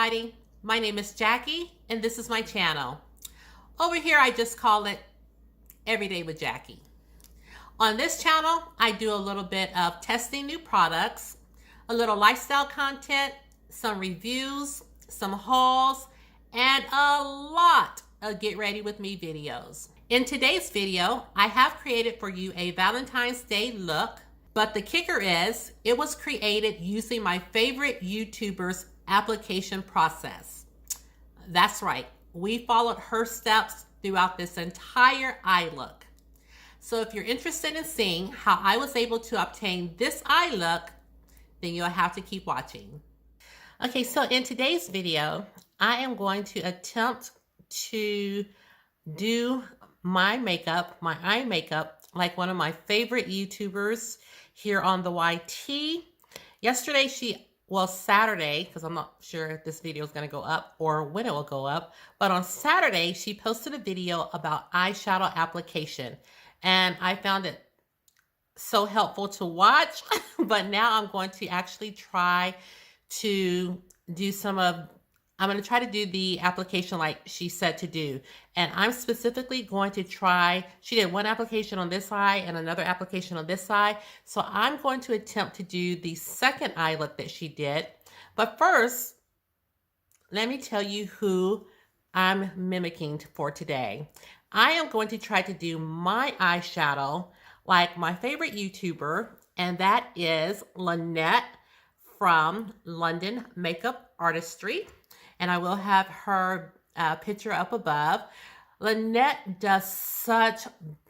everybody. My name is Jackie, and this is my channel. Over here, I just call it Everyday with Jackie. On this channel, I do a little bit of testing new products, a little lifestyle content, some reviews, some hauls, and a lot of get ready with me videos. In today's video, I have created for you a Valentine's Day look, but the kicker is it was created using my favorite YouTuber's application process. That's right, we followed her steps throughout this entire eye look. So if you're interested in seeing how I was able to obtain this eye look, then you'll have to keep watching. Okay, so in today's video, I am going to attempt to do my makeup, my eye makeup, like one of my favorite YouTubers here on the YT. Yesterday, Saturday, because I'm not sure if this video is going to go up or when it will go up, but on Saturday, she posted a video about eyeshadow application, and I found it so helpful to watch, but now I'm going to actually try to do I'm going to try to do the application like she said to do. And I'm specifically going to try, she did one application on this eye and another application on this eye. So I'm going to attempt to do the second eye look that she did. But first, let me tell you who I'm mimicking for today. I am going to try to do my eyeshadow like my favorite YouTuber, and that is Lonette from London Makeup Artistry. And I will have her picture up above. Lonette does such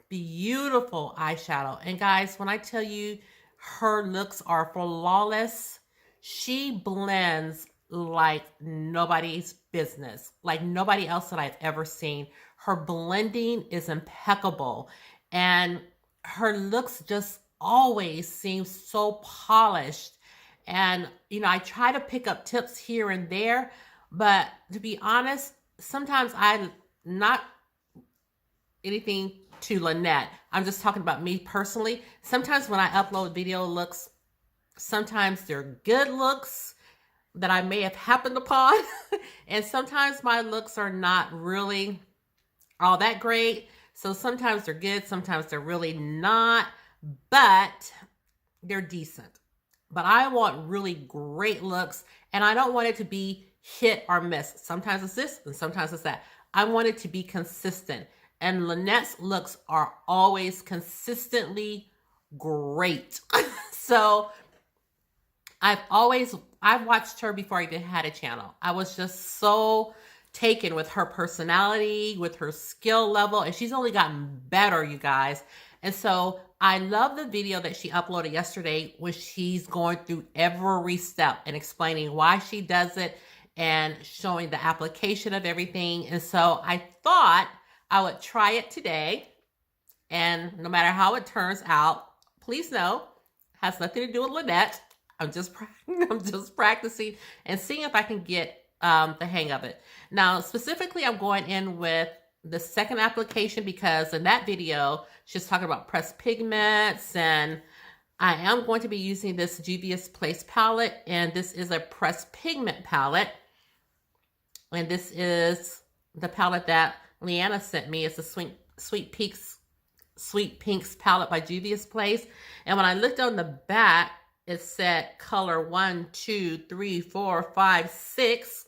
beautiful eyeshadow. And guys, when I tell you her looks are flawless, she blends like nobody's business, like nobody else that I've ever seen. Her blending is impeccable. And her looks just always seem so polished. And, you know, I try to pick up tips here and there, but to be honest, sometimes not anything to Lonette. I'm just talking about me personally. Sometimes when I upload video looks, sometimes they're good looks that I may have happened upon. And sometimes my looks are not really all that great. So sometimes they're good, sometimes they're really not, but they're decent. But I want really great looks, and I don't want it to be hit or miss. Sometimes it's this and sometimes it's that. I want it to be consistent. And Lonette's looks are always consistently great. So I've watched her before I even had a channel. I was just so taken with her personality, with her skill level, and she's only gotten better, you guys. And so I love the video that she uploaded yesterday where she's going through every step and explaining why she does it and showing the application of everything. And so I thought I would try it today. And no matter how it turns out, please know, it has nothing to do with Lonette. I'm just practicing and seeing if I can get the hang of it. Now, specifically, I'm going in with the second application because in that video, she's talking about pressed pigments, and I am going to be using this Juvia's Place palette, and this is a pressed pigment palette. And this is the palette that Rihanna sent me. It's the Sweet Pinks palette by Juvia's Place. And when I looked on the back, it said color 1, 2, 3, 4, 5, 6.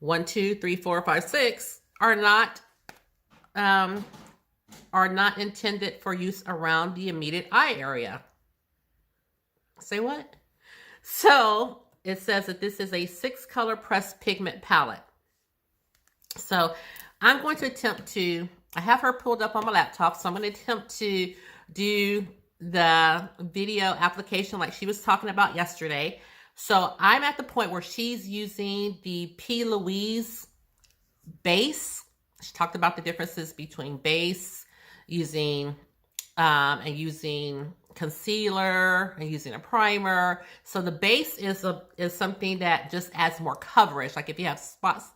1, 2, 3, 4, 5, 6 are not intended for use around the immediate eye area. Say what? So it says that this is a 6-color pressed pigment palette. So I'm going to attempt to, I have her pulled up on my laptop, so I'm going to attempt to do the video application like she was talking about yesterday. So I'm at the point where she's using the P. Louise base. She talked about the differences between base, using concealer and using a primer. So the base is something that just adds more coverage. Like if you have spots,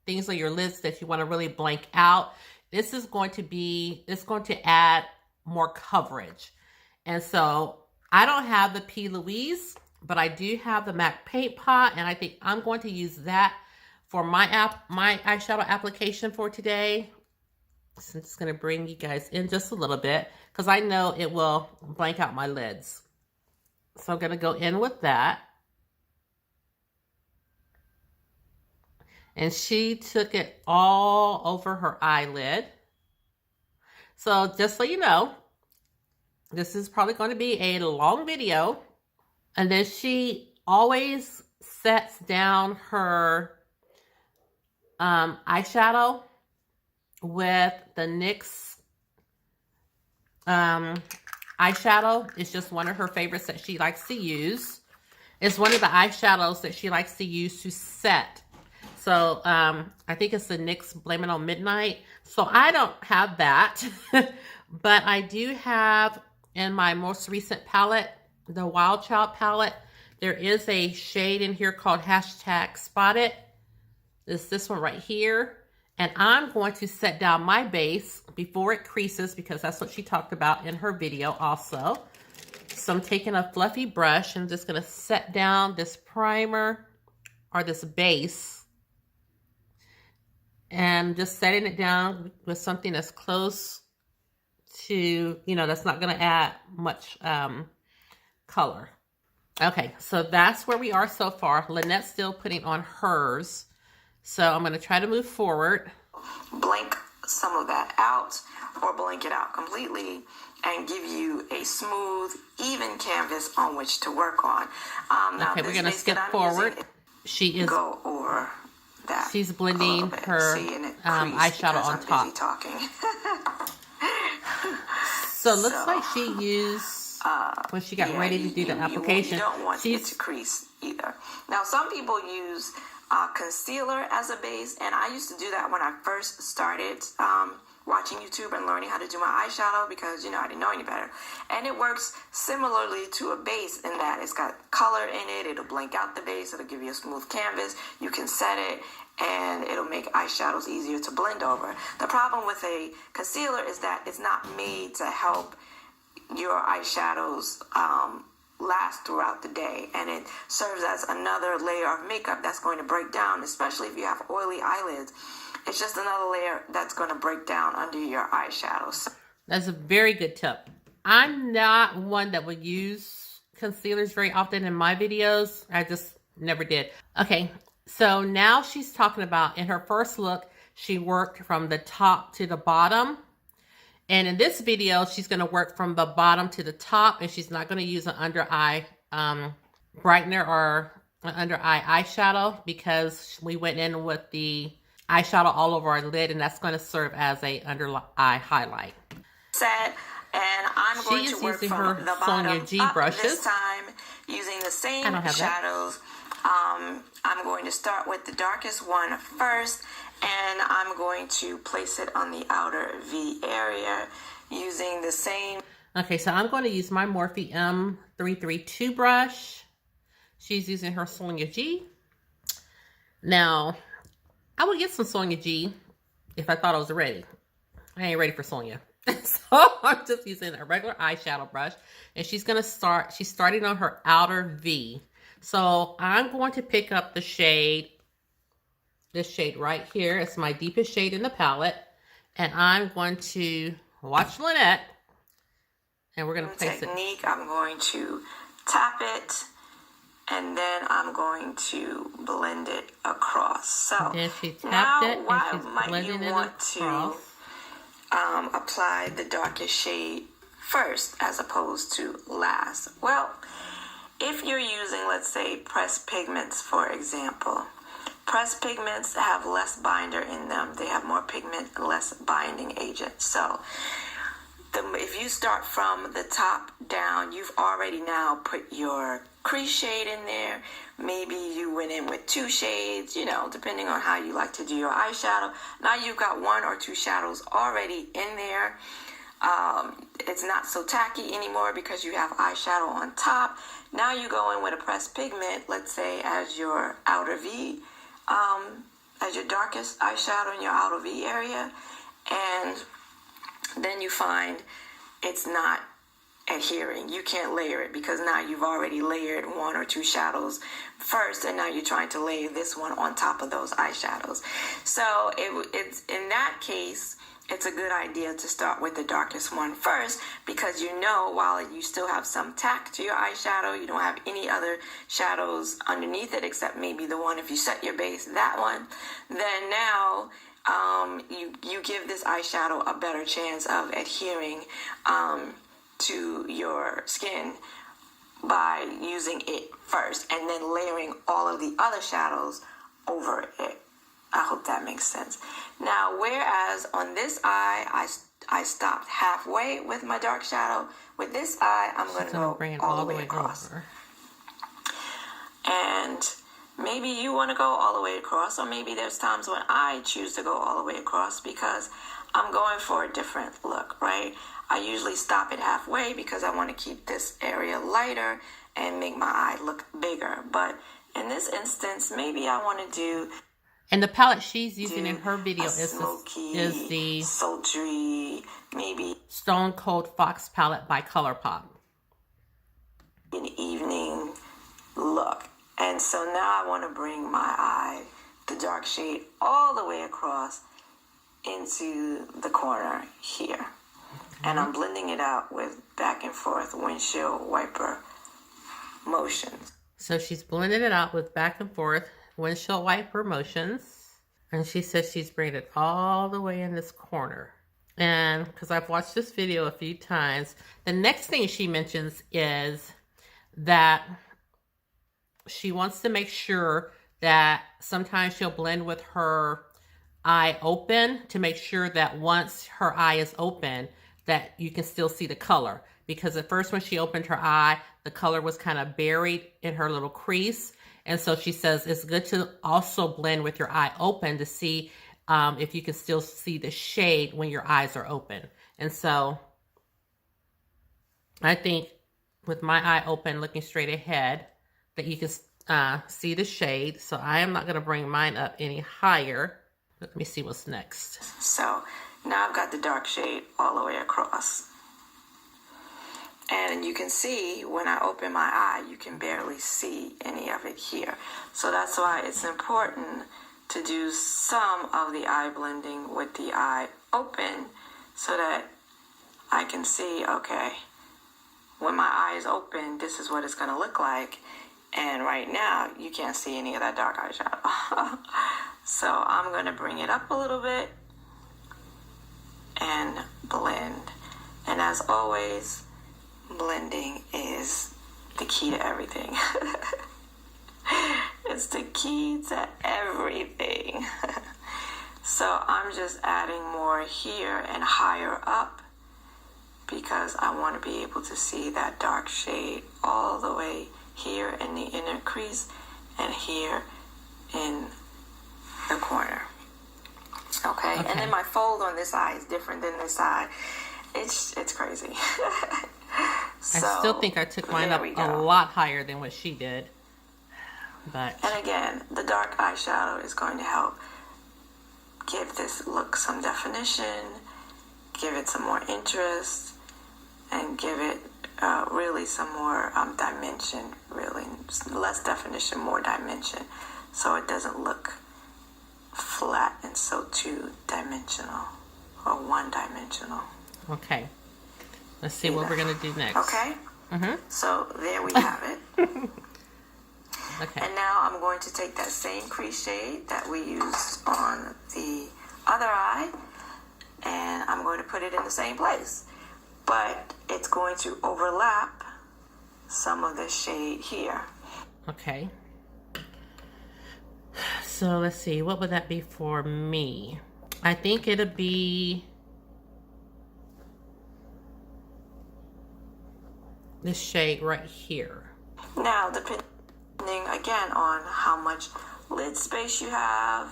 things on your lids that you want to really blank out, it's going to add more coverage. And so I don't have the P. Louise, but I do have the MAC paint pot, and I think I'm going to use that for my eyeshadow application for today. So I'm just going to bring you guys in just a little bit because I know it will blank out my lids. So I'm going to go in with that. And she took it all over her eyelid. So just so you know, this is probably going to be a long video. And then she always sets down her eyeshadow with the NYX eyeshadow. It's just one of her favorites that she likes to use. It's one of the eyeshadows that she likes to use to set. So I think it's the NYX Blame It On Midnight. So I don't have that, but I do have in my most recent palette, the Wild Child palette, there is a shade in here called #Spotted. It's this one right here. And I'm going to set down my base before it creases because that's what she talked about in her video also. So I'm taking a fluffy brush and I'm just going to set down this primer or this base. And just setting it down with something that's close to, you know, that's not going to add much color. Okay, so that's where we are so far. Lonette's still putting on hers. So I'm going to try to move forward. Blank some of that out or blank it out completely and give you a smooth, even canvas on which to work on. Okay, we're going to skip forward. She is... Go over that. She's blending her eyeshadow on top. So it looks like she used, when she got ready to do the application. You don't want it to crease either. Now, some people use concealer as a base, and I used to do that when I first started watching YouTube and learning how to do my eyeshadow because, you know, I didn't know any better. And it works similarly to a base in that it's got color in it. It'll blank out the base. It'll give you a smooth canvas. You can set it, and it'll make eyeshadows easier to blend over. The problem with a concealer is that it's not made to help your eyeshadows last throughout the day, and it serves as another layer of makeup that's going to break down, especially if you have oily eyelids. It's just another layer that's going to break down under your eyeshadows. That's a very good tip. I'm not one that would use concealers very often in my videos. I just never did. Okay, so now she's talking about in her first look, she worked from the top to the bottom. And in this video, she's going to work from the bottom to the top, and she's not going to use an under eye brightener or an under eye eyeshadow because we went in with the eyeshadow all over our lid, and that's going to serve as a under eye highlight. Set, and I'm going to work from the bottom G up brushes. This time using the same shadows. I'm going to start with the darkest one first, and I'm going to place it on the outer V area using the same. Okay, so I'm going to use my Morphe M332 brush. She's using her Sonia G. Now, I would get some Sonia G if I thought I was ready. I ain't ready for Sonia. So I'm just using a regular eyeshadow brush, and she's starting on her outer V. So I'm going to pick up the shade, this shade right here. It's my deepest shade in the palette. And I'm going to watch Lonette, and we're going to place it. I'm going to tap it, and then I'm going to blend it across. So then she tapped it, why and she's might blending you want to apply the darkest shade first as opposed to last? Well, if you're using, let's say, pressed pigments, for example, pressed pigments have less binder in them. They have more pigment, less binding agent. So if you start from the top down, you've already now put your crease shade in there. Maybe you went in with 2 shades, you know, depending on how you like to do your eyeshadow. Now you've got 1 or 2 shadows already in there. It's not so tacky anymore because you have eyeshadow on top. Now you go in with a pressed pigment, let's say as your outer V, as your darkest eyeshadow in your outer V area, and then you find it's not adhering. You can't layer it because now you've already layered 1 or 2 shadows first, and now you're trying to layer this one on top of those eyeshadows. So it's in that case, it's a good idea to start with the darkest one first, because you know, while you still have some tack to your eyeshadow, you don't have any other shadows underneath it except maybe the one, if you set your base, that one, then now you give this eyeshadow a better chance of adhering to your skin by using it first and then layering all of the other shadows over it. I hope that makes sense. Now, whereas on this eye, I stopped halfway with my dark shadow, with this eye, I'm going to go all the way across. Over. And maybe you want to go all the way across, or maybe there's times when I choose to go all the way across because I'm going for a different look, right? I usually stop it halfway because I want to keep this area lighter and make my eye look bigger. But in this instance, maybe I want to do... And the palette she's using in her video is the sultry, maybe Stone Cold Fox palette by ColourPop. An evening look. And so now I want to bring my eye, the dark shade, all the way across into the corner here. Mm-hmm. And I'm blending it out with back and forth windshield wiper motions. So she's blending it out with back and forth windshield wiper motions. And she says she's bringing it all the way in this corner. And because I've watched this video a few times, the next thing she mentions is that she wants to make sure that sometimes she'll blend with her eye open to make sure that once her eye is open, that you can still see the color. Because at first when she opened her eye, the color was kind of buried in her little crease. And so she says it's good to also blend with your eye open to see if you can still see the shade when your eyes are open. And so I think with my eye open, looking straight ahead, that you can see the shade. So I am not going to bring mine up any higher. Let me see what's next. So now I've got the dark shade all the way across. And you can see when I open my eye, you can barely see any of it here. So that's why it's important to do some of the eye blending with the eye open so that I can see, okay, when my eye is open, this is what it's going to look like. And right now, you can't see any of that dark eyeshadow. So I'm going to bring it up a little bit and blend. And as always, blending is the key to everything. It's the key to everything. So I'm just adding more here and higher up because I want to be able to see that dark shade all the way here in the inner crease and here in the corner. Okay? And then my fold on this eye is different than this side. It's crazy. So, I still think I took mine up a lot higher than what she did. But and again, the dark eyeshadow is going to help give this look some definition, give it some more interest, and give it really some more dimension, really. Less definition, more dimension. So it doesn't look flat and so two-dimensional or one-dimensional. Okay. Let's see what we're going to do next. Okay? Mm-hmm. So there we have it. Okay. And now I'm going to take that same crease shade that we used on the other eye, and I'm going to put it in the same place. But it's going to overlap some of the shade here. Okay. So let's see. What would that be for me? I think it'll be this shade right here. Now, depending again on how much lid space you have,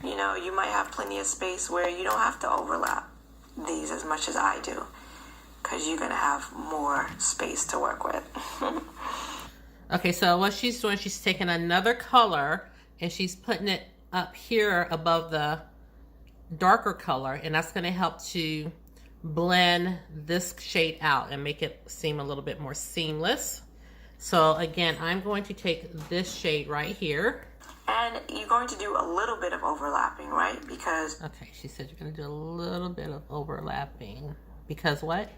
you know, you might have plenty of space where you don't have to overlap these as much as I do, because you're going to have more space to work with. Okay, so what she's doing, she's taking another color and she's putting it up here above the darker color, and that's going to help to blend this shade out and make it seem a little bit more seamless. So again, I'm going to take this shade right here. And you're going to do a little bit of overlapping, right? Because... Okay, she said you're going to do a little bit of overlapping. Because what?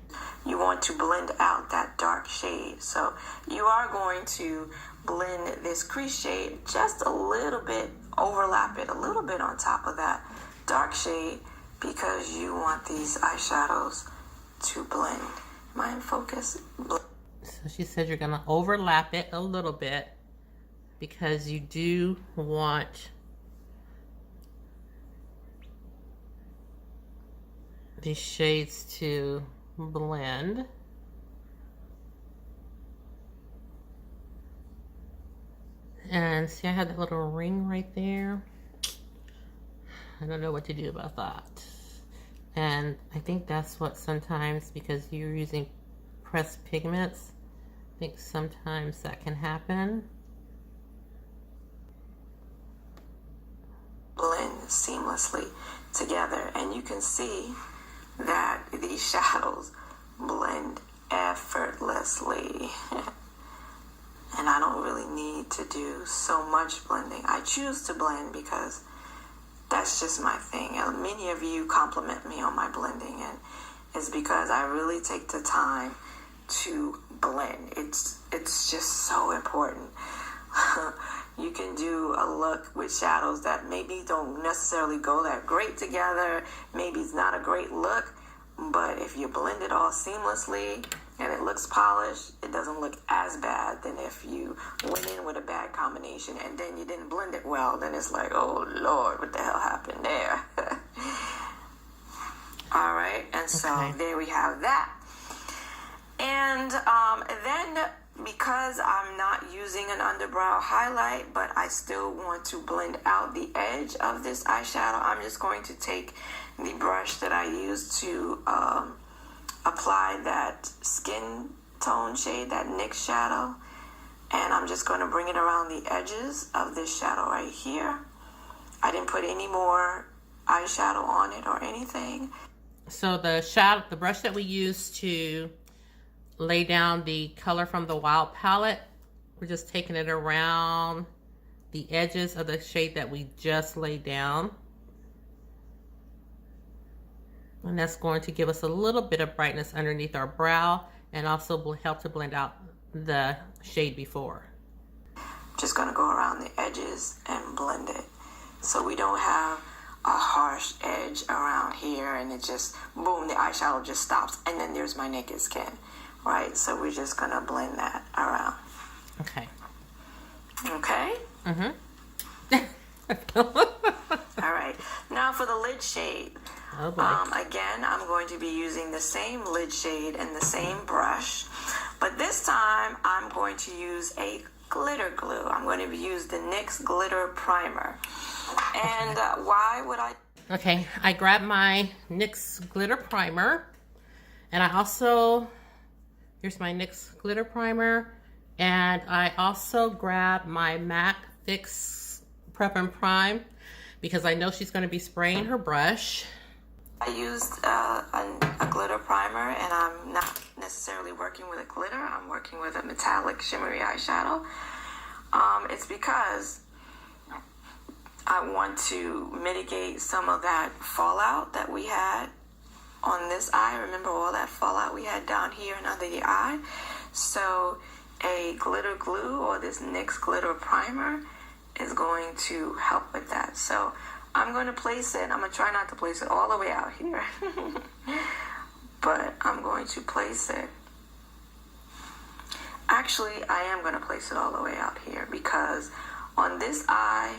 You want to blend out that dark shade. So you are going to blend this crease shade just a little bit, overlap it a little bit on top of that dark shade, because you want these eyeshadows to blend. Am I in focus? So she said you're going to overlap it a little bit because you do want these shades to blend. And see, I had that little ring right there. I don't know what to do about that. And I think that's what sometimes, because you're using pressed pigments, I think sometimes that can happen. Blend seamlessly together, and you can see that these shadows blend effortlessly. And I don't really need to do so much blending. I choose to blend because that's just my thing. And many of you compliment me on my blending, and it's because I really take the time to blend. It's just so important. You can do a look with shadows that maybe don't necessarily go that great together. Maybe it's not a great look, but if you blend it all seamlessly and it looks polished, it doesn't look as bad than if you went in with a bad combination and then you didn't blend it well. Then it's like, oh Lord, what the hell happened there? All right, and so there we have that. And then, because I'm not using an underbrow highlight, but I still want to blend out the edge of this eyeshadow, I'm just going to take the brush that I used to apply that skin tone shade, that NYX shadow, and I'm just going to bring it around the edges of this shadow right here. I didn't put any more eyeshadow on it or anything. So the brush that we used to lay down the color from the Wild palette, we're just taking it around the edges of the shade that we just laid down. And that's going to give us a little bit of brightness underneath our brow and also help to blend out the shade before. Just going to go around the edges and blend it so we don't have a harsh edge around here and it just, boom, the eyeshadow just stops and then there's my naked skin. Right, so we're just gonna blend that around. Okay. Okay? Mm-hmm. All right. Now for the lid shade. Oh boy. Again, I'm going to be using the same lid shade and the same brush, but this time I'm going to use a glitter glue. I'm going to use the NYX Glitter Primer. And why would I? Okay, I grabbed my NYX Glitter Primer, and I also... Here's my NYX Glitter Primer, and I also grabbed my MAC Fix Prep and Prime because I know she's going to be spraying her brush. I used a glitter primer, and I'm not necessarily working with a glitter. I'm working with a metallic shimmery eyeshadow. It's because I want to mitigate some of that fallout that we had on this eye. Remember all that fallout we had down here and under the eye? So a glitter glue or this NYX glitter primer is going to help with that. So I'm going to place it. I'm going to try not to place it all the way out here. But I'm going to place it. Actually, I am going to place it all the way out here because on this eye,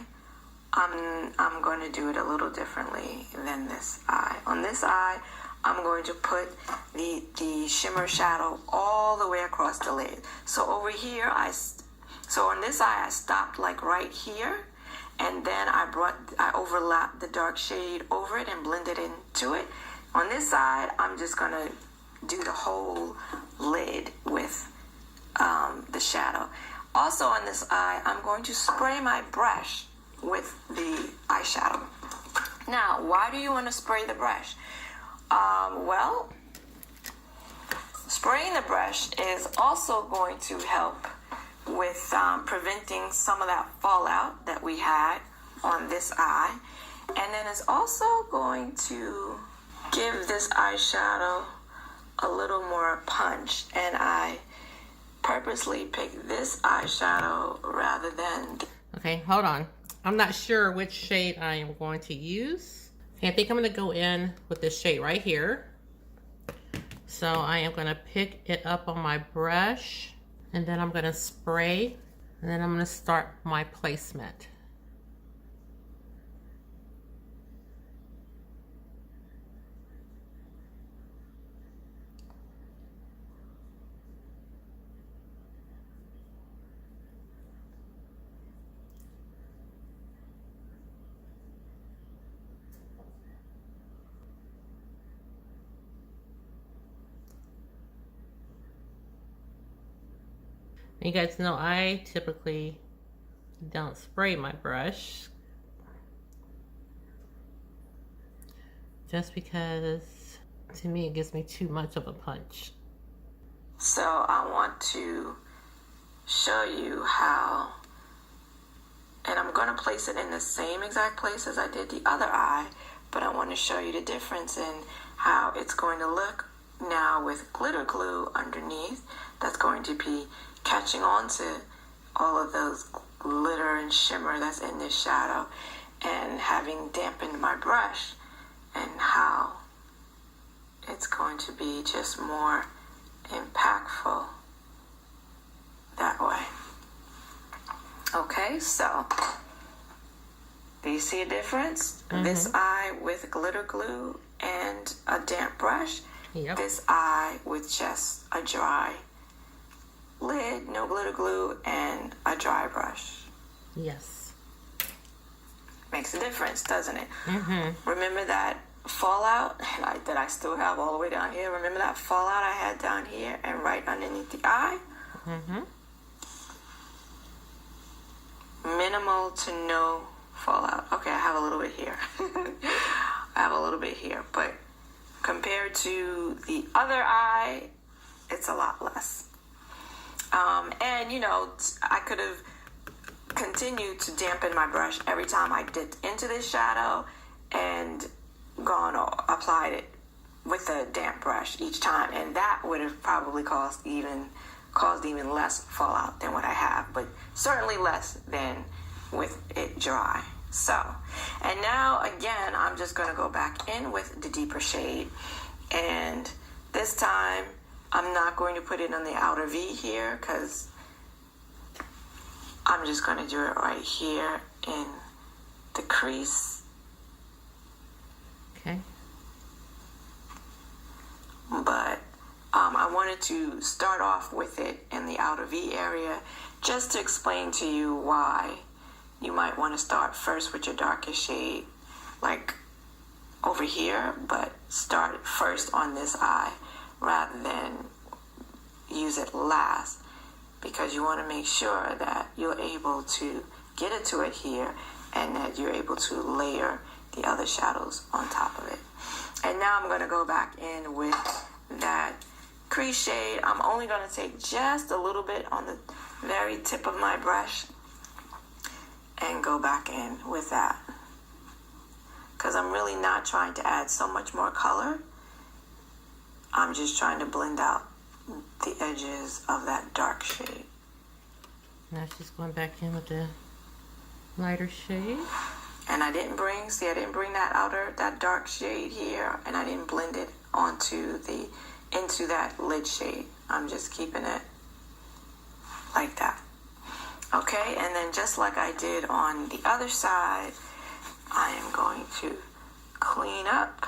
I'm going to do it a little differently than this eye. On this eye, I'm going to put the shimmer shadow all the way across the lid. So over here, so on this eye, I stopped like right here, and then I overlapped the dark shade over it and blended into it. On this side, I'm just gonna do the whole lid with the shadow. Also on this eye, I'm going to spray my brush with the eyeshadow. Now, why do you want to spray the brush? Well, spraying the brush is also going to help with preventing some of that fallout that we had on this eye. And then it's also going to give this eyeshadow a little more punch. And I purposely picked this eyeshadow rather than... Okay, hold on. I'm not sure which shade I am going to use. Okay, I think I'm going to go in with this shade right here. So I am going to pick it up on my brush, and then I'm going to spray, and then I'm going to start my placement. You guys know I typically don't spray my brush just because to me it gives me too much of a punch. So I want to show you how, and I'm going to place it in the same exact place as I did the other eye, but I want to show you the difference in how it's going to look now with glitter glue underneath. That's going to be catching on to all of those glitter and shimmer that's in this shadow, and having dampened my brush, and how it's going to be just more impactful that way. Okay, so do you see a difference? Mm-hmm. This eye with glitter glue and a damp brush. Yep. This eye with just a dry lid, no glitter glue, and a dry brush. Yes. Makes a difference, doesn't it? Mm-hmm. Remember that fallout that I still have all the way down here? Remember that fallout I had down here and right underneath the eye? Mm-hmm. Minimal to no fallout. Okay, I have a little bit here. I have a little bit here, but compared to the other eye, it's a lot less. And you know, I could have continued to dampen my brush every time I dipped into this shadow and applied it with a damp brush each time, and that would have probably caused even less fallout than what I have, but certainly less than with it dry. So, and now again, I'm just going to go back in with the deeper shade, and this time I'm not going to put it on the outer V here, because I'm just going to do it right here in the crease. Okay. But I wanted to start off with it in the outer V area just to explain to you why you might want to start first with your darkest shade, like over here, but start first on this eye rather than use it last, because you want to make sure that you're able to get into it here and that you're able to layer the other shadows on top of it. And now I'm going to go back in with that crease shade. I'm only going to take just a little bit on the very tip of my brush and go back in with that, because I'm really not trying to add so much more color. I'm just trying to blend out the edges of that dark shade. Now she's going back in with the lighter shade. And I didn't bring that dark shade here, and I didn't blend it into that lid shade. I'm just keeping it like that. Okay, and then just like I did on the other side, I am going to clean up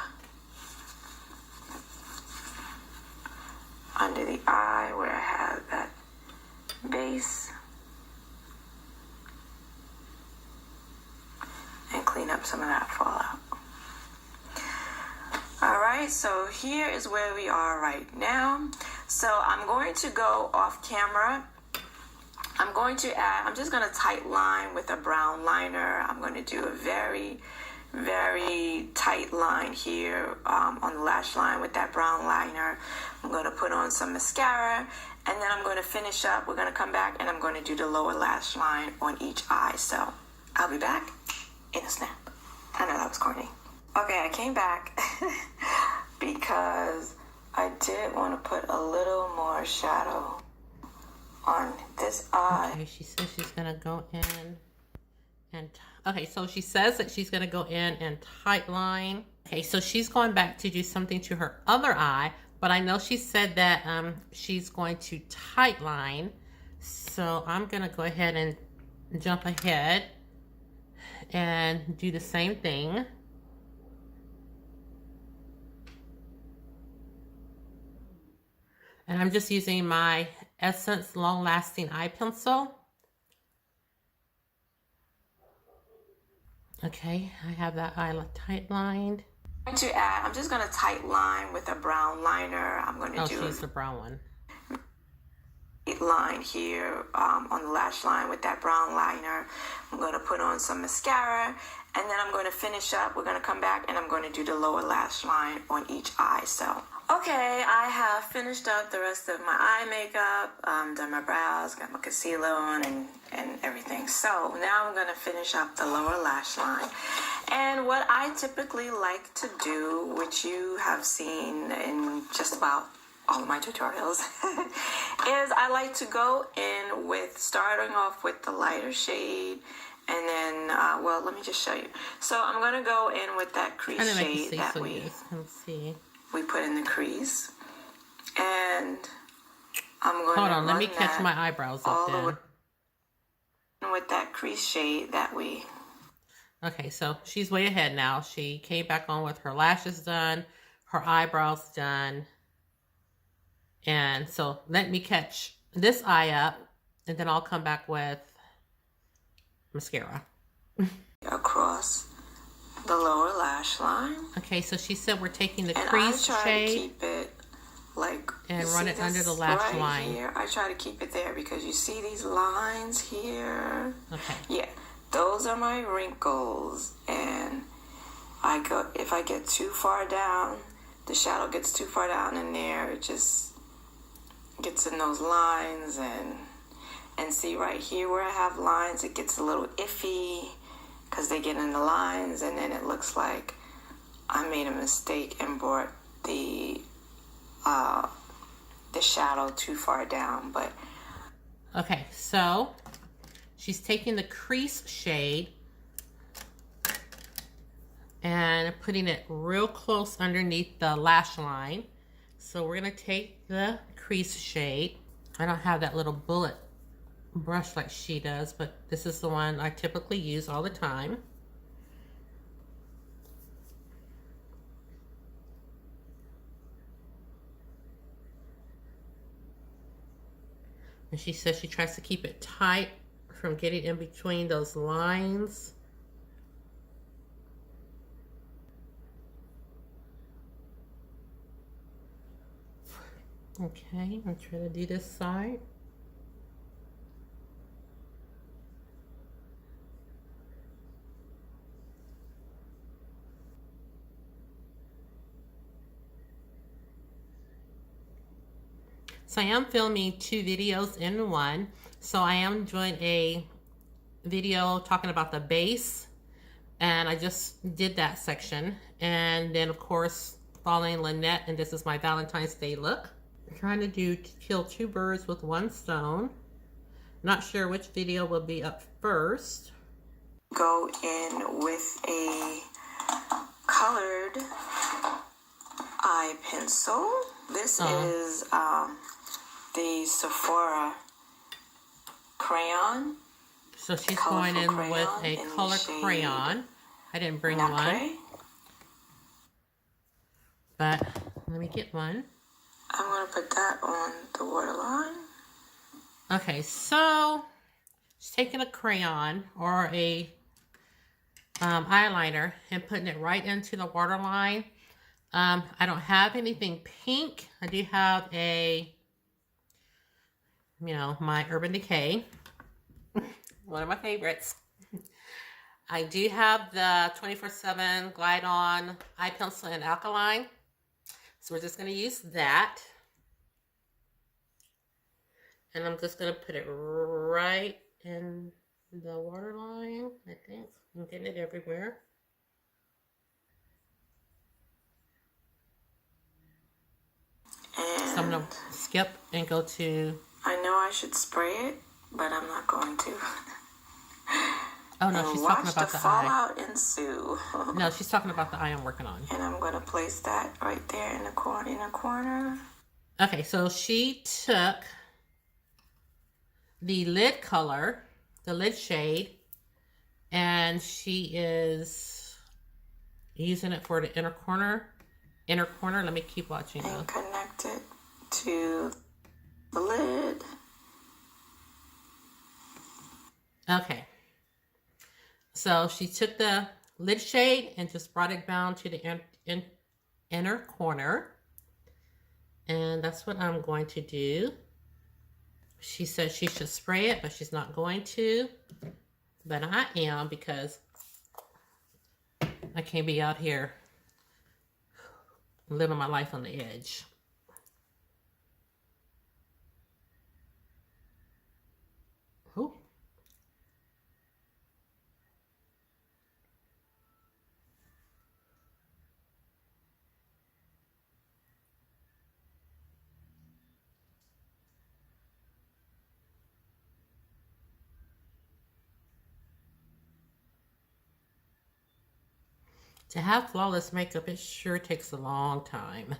under the eye where I have that base, and clean up some of that fallout. Alright, so here is where we are right now. So I'm going to go off camera. I'm just going to tight line with a brown liner. I'm going to do a very, very tight line here on the lash line with that brown liner. I'm going to put on some mascara, and then I'm going to finish up. We're going to come back, and I'm going to do the lower lash line on each eye. So I'll be back in a snap. I know that was corny. Okay, I came back because I did want to put a little more shadow on this eye. Okay, she says she's going to go in and... Okay, so she says that she's going to go in and tight line. Okay, so she's going back to do something to her other eye, but I know she said that she's going to tight line. So I'm going to go ahead and jump ahead and do the same thing. And I'm just using my Essence Long Lasting Eye Pencil. Okay, I have that eye tight lined. I'm just going to tight line with a brown liner. I'm going to do she's the brown one. Line here on the lash line with that brown liner. I'm going to put on some mascara, and then I'm going to finish up. We're going to come back, and I'm going to do the lower lash line on each eye. So, okay, I have finished up the rest of my eye makeup, done my brows, got my concealer on, and everything. So now I'm going to finish up the lower lash line. And what I typically like to do, which you have seen in just about all of my tutorials, is I like to go in with, starting off with the lighter shade, and then, well, let me just show you. So I'm going to go in with that crease shade that we put in the crease. And I'm going to hold on, let me catch my eyebrows up there. With that crease shade that we... Okay, so she's way ahead now. She came back on with her lashes done, her eyebrows done. And so let me catch this eye up, and then I'll come back with mascara. Across the lower lash line. Okay, so she said we're taking the crease shade. To keep it like and run it under the lash line. Here, I try to keep it there because you see these lines here. Okay. Yeah, those are my wrinkles, and if I get too far down, the shadow gets too far down in there, it just gets in those lines, and see right here where I have lines, it gets a little iffy because they get in the lines, and then it looks like I made a mistake and brought the shadow too far down. But okay, so she's taking the crease shade and putting it real close underneath the lash line. So we're gonna take the crease shade. I don't have that little bullet brush like she does, but this is the one I typically use all the time. And she says she tries to keep it tight from getting in between those lines. Okay, I'm trying to do this side. So I am filming 2 videos in one. So I am doing a video talking about the base, and I just did that section. And then of course following Lonette, and this is my Valentine's Day look. I'm trying to kill 2 birds with 1 stone. Not sure which video will be up first. Go in with a colored eye pencil. This is the Sephora crayon. So she's going in with a color crayon. I didn't bring one, but let me get one. I'm going to put that on the waterline. Okay, so she's taking a crayon or a eyeliner and putting it right into the waterline. I don't have anything pink. I do have my Urban Decay, one of my favorites. I do have the 24/7 Glide On eye pencil in alkaline. So we're just going to use that. And I'm just going to put it right in the waterline, I think. I'm getting it everywhere. And so I'm going to skip and go to... I know I should spray it, but I'm not going to. Oh no, she's talking about the eye. Fallout ensue. No, she's talking about the eye I'm working on. And I'm going to place that right there in the corner. Okay, so she took the lid color, the lid shade, and she is using it for the inner corner. Let me keep watching. And connect it to the lid. Okay. So she took the lid shade and just brought it down to the inner corner. And that's what I'm going to do. She said she should spray it, but she's not going to. But I am, because I can't be out here living my life on the edge. Ooh. To have flawless makeup, it sure takes a long time.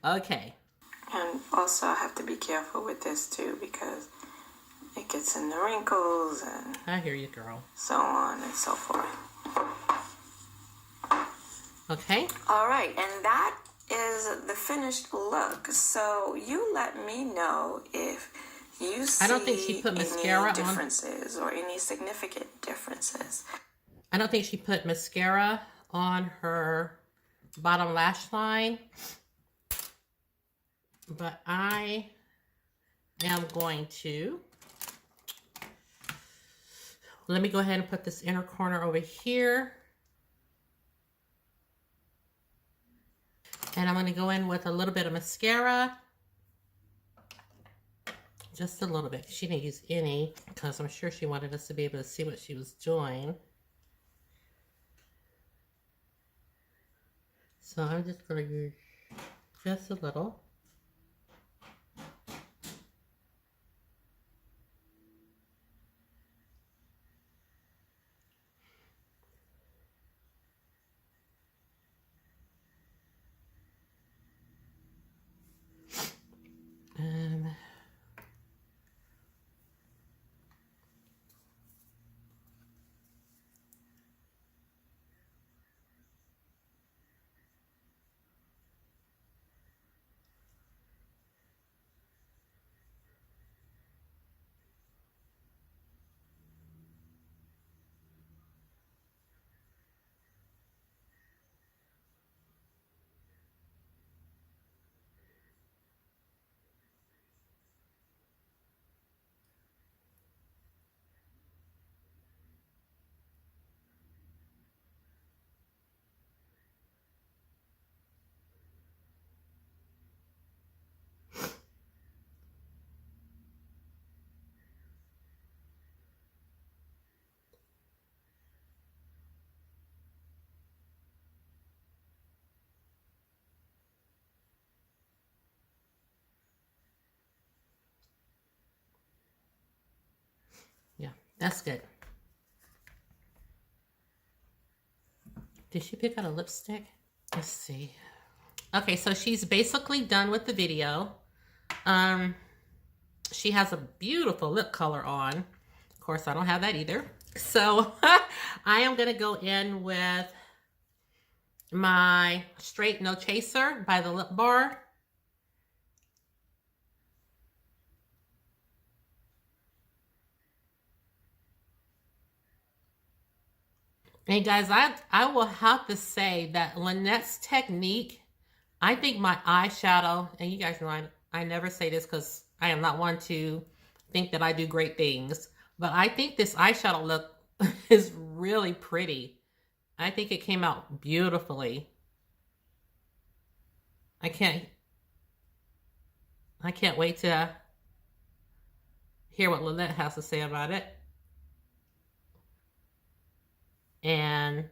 Okay. And also I have to be careful with this too, because it gets in the wrinkles and I hear you, girl. so on and so forth. Okay. All right, and that is the finished look. So you let me know if you see I don't think she put mascara any differences or any significant differences. I don't think she put mascara on her bottom lash line, but I am going to. Let me go ahead and put this inner corner over here. And I'm going to go in with a little bit of mascara. Just a little bit. She didn't use any because I'm sure she wanted us to be able to see what she was doing. So I'm just going to use just a little. Yeah, that's good. Did she pick out a lipstick? Let's see. Okay, so she's basically done with the video. She has a beautiful lip color on. Of course, I don't have that either. So I am going to go in with my Straight No Chaser by the Lip Bar. And guys, I will have to say that Lonette's technique, I think my eyeshadow, and you guys know I never say this because I am not one to think that I do great things, But I think this eyeshadow look is really pretty. I think it came out beautifully. I can't wait to hear what Lonette has to say about it. And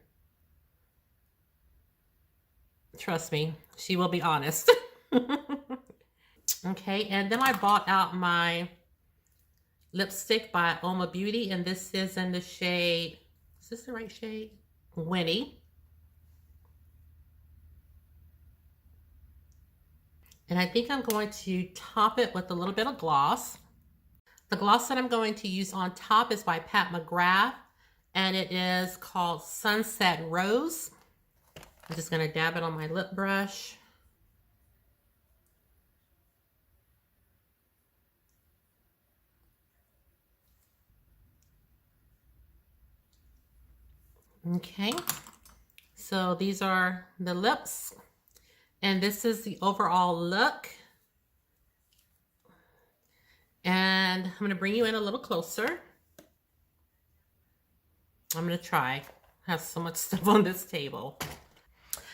trust me, she will be honest. Okay, and then I bought out my lipstick by Uoma Beauty, and this is in the shade, is this the right shade? Winnie. And I think I'm going to top it with a little bit of gloss. The gloss that I'm going to use on top is by McGrath, and it is called Sunset Rose. I'm just going to dab it on my lip brush. Okay, so these are the lips, and this is the overall look. And I'm going to bring you in a little closer. I'm going to try. I have so much stuff on this table.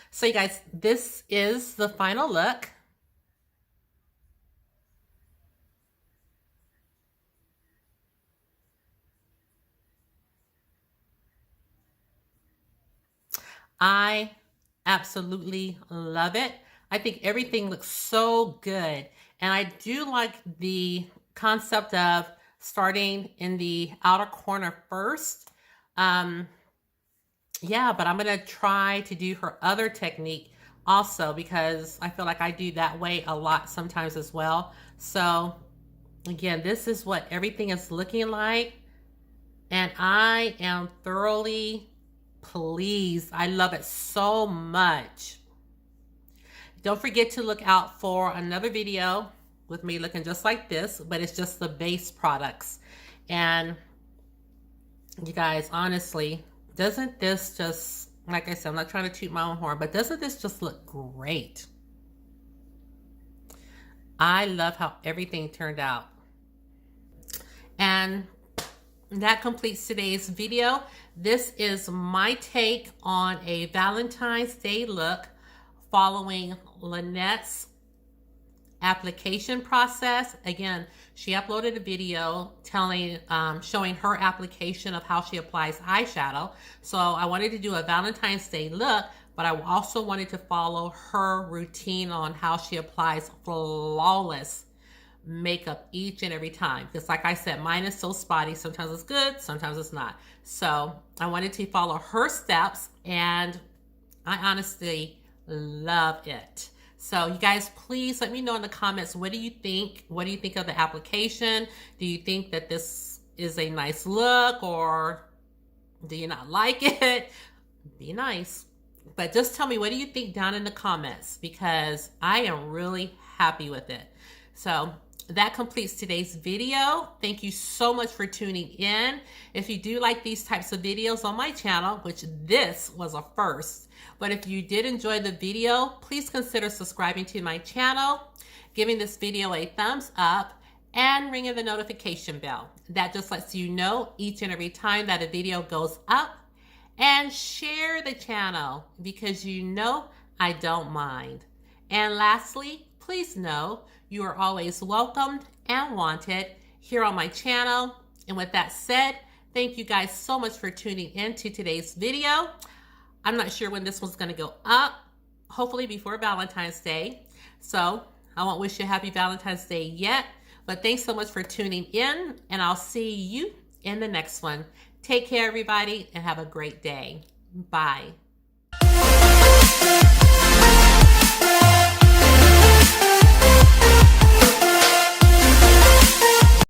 So you guys, this is the final look. I absolutely love it. I think everything looks so good. And I do like the concept of starting in the outer corner first. Yeah, but I'm going to try to do her other technique also, because I feel like I do that way a lot sometimes as well. So again, this is what everything is looking like. And I am thoroughly pleased. I love it so much. Don't forget to look out for another video with me looking just like this, but it's just the base products. And you guys, honestly, doesn't this just, like I said, I'm not trying to toot my own horn, but doesn't this just look great? I love how everything turned out. And that completes today's video. This is my take on a Valentine's Day look following Lonette's application process. Again, she uploaded a video showing her application of how she applies eyeshadow. So I wanted to do a Valentine's Day look, but I also wanted to follow her routine on how she applies flawless makeup each and every time. Because like I said, mine is so spotty. Sometimes it's good, sometimes it's not. So I wanted to follow her steps, and I honestly love it. So you guys, please let me know in the comments, what do you think? What do you think of the application? Do you think that this is a nice look, or do you not like it? Be nice. But just tell me, what do you think down in the comments? Because I am really happy with it. So that completes today's video. Thank you so much for tuning in. If you do like these types of videos on my channel, which this was a first, but if you did enjoy the video, please consider subscribing to my channel, giving this video a thumbs up, and ringing the notification bell. That just lets you know each and every time that a video goes up. And share the channel, because you know I don't mind. And lastly, please know you are always welcomed and wanted here on my channel. And with that said, thank you guys so much for tuning in to today's video. I'm not sure when this one's going to go up, hopefully before Valentine's Day. So I won't wish you a happy Valentine's Day yet, but thanks so much for tuning in, and I'll see you in the next one. Take care, everybody, and have a great day. Bye.